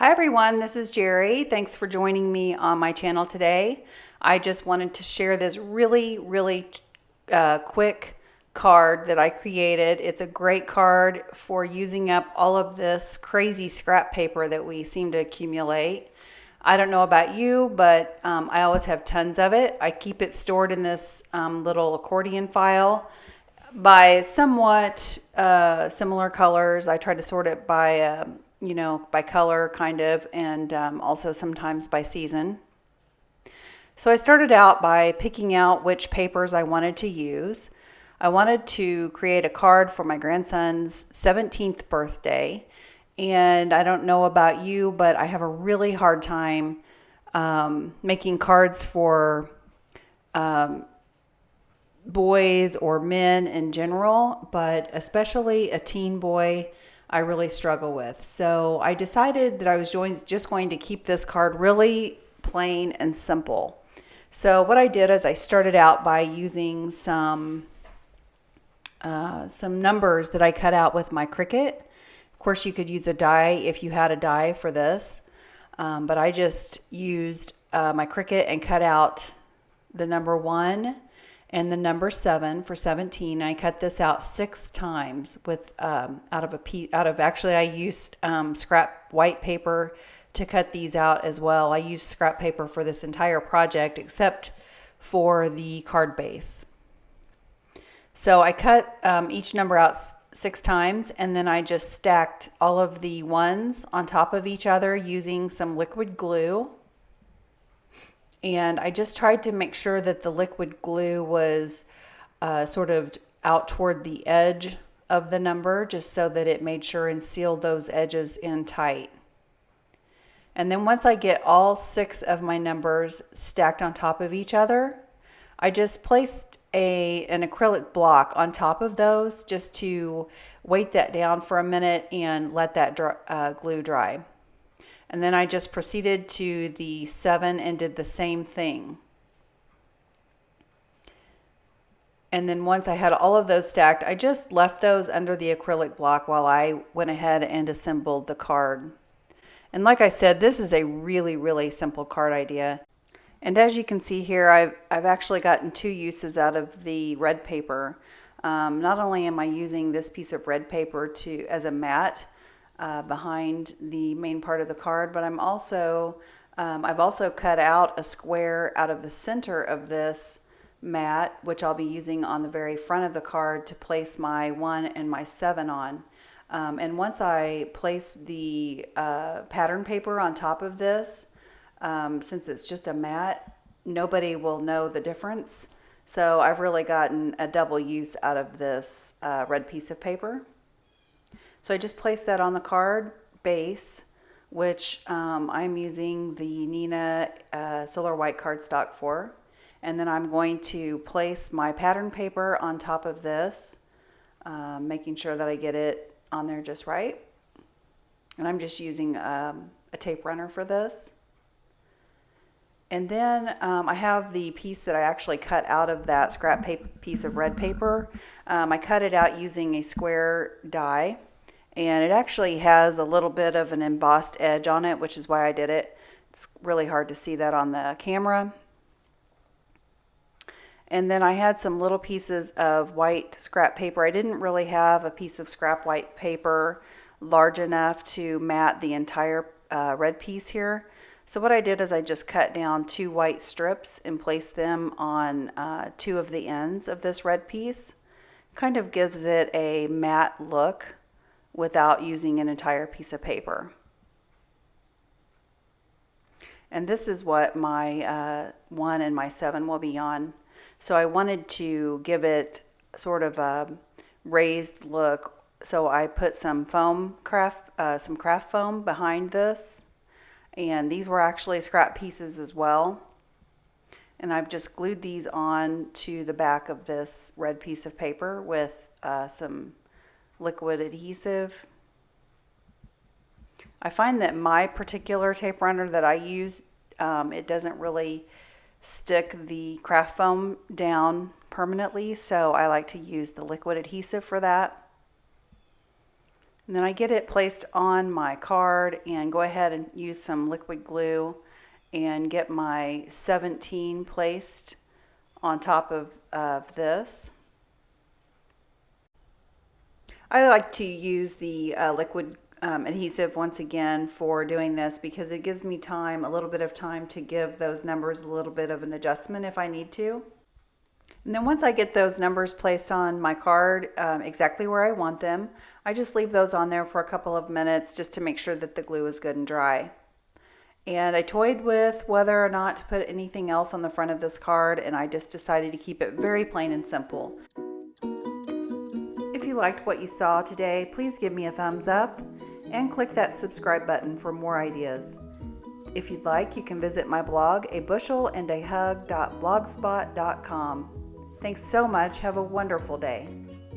Hi everyone, this is Jerry. Thanks for joining me on my channel today. I just wanted to share this really quick card that I created. It's a great card for using up all of this crazy scrap paper that we seem to accumulate. I don't know about you, but I always have tons of it. I keep it stored in this little accordion file by somewhat similar colors. I try to sort it by, by color kind of, and also sometimes by season. So I started out by picking out which papers I wanted to use. I wanted to create a card for my grandson's 17th birthday. And I don't know about you, but I have a really hard time making cards for boys or men in general, but especially a teen boy, I really struggle with. So I decided that I was just going to keep this card really plain and simple. So what I did is I started out by using some numbers that I cut out with my Cricut. Of course, you could use a die if you had a die for this, but I just used my Cricut and cut out the number 1 and the number 7 for 17. I cut this out 6 times with actually I used scrap white paper to cut these out as well. I used scrap paper for this entire project except for the card base. So I cut each number out 6 times, and then I just stacked all of the ones on top of each other using some liquid glue. And I just tried to make sure that the liquid glue was sort of out toward the edge of the number, just so that it made sure and sealed those edges in tight. And then once I get all 6 of my numbers stacked on top of each other, I just placed an acrylic block on top of those just to weight that down for a minute and let that glue dry. And then I just proceeded to the 7 and did the same thing. And then once I had all of those stacked, I just left those under the acrylic block while I went ahead and assembled the card. And like I said, this is a really simple card idea. And as you can see here, I've actually gotten 2 uses out of the red paper. Not only am I using this piece of red paper as a mat behind the main part of the card, but I've also cut out a square out of the center of this mat, which I'll be using on the very front of the card to place my 1 and my 7 on. And once I place the pattern paper on top of this, since it's just a mat, nobody will know the difference. So I've really gotten a double use out of this red piece of paper. So I just placed that on the card base, which I'm using the Neenah Solar White cardstock for. And then I'm going to place my pattern paper on top of this, making sure that I get it on there just right. And I'm just using a tape runner for this. And then I have the piece that I actually cut out of that scrap piece of red paper. I cut it out using a square die, and it actually has a little bit of an embossed edge on it, which is why I did it. It's really hard to see that on the camera. And then I had some little pieces of white scrap paper. I didn't really have a piece of scrap white paper large enough to mat the entire red piece here. So what I did is I just cut down 2 white strips and placed them on 2 of the ends of this red piece. Kind of gives it a matte look without using an entire piece of paper. And this is what my 1 and my 7 will be on. So I wanted to give it sort of a raised look. So I put some craft foam behind this. And these were actually scrap pieces as well. And I've just glued these on to the back of this red piece of paper with some liquid adhesive. I find that my particular tape runner that I use, it doesn't really stick the craft foam down permanently, so I like to use the liquid adhesive for that. And then I get it placed on my card and go ahead and use some liquid glue and get my 17 placed on top of this. I like to use the liquid adhesive once again for doing this because it gives me time, a little bit of time to give those numbers a little bit of an adjustment if I need to. And then once I get those numbers placed on my card exactly where I want them, I just leave those on there for a couple of minutes just to make sure that the glue is good and dry. And I toyed with whether or not to put anything else on the front of this card, and I just decided to keep it very plain and simple. If you liked what you saw today, please give me a thumbs up and click that subscribe button for more ideas. If you'd like, you can visit my blog, abushelandahug.blogspot.com. Thanks so much. Have a wonderful day.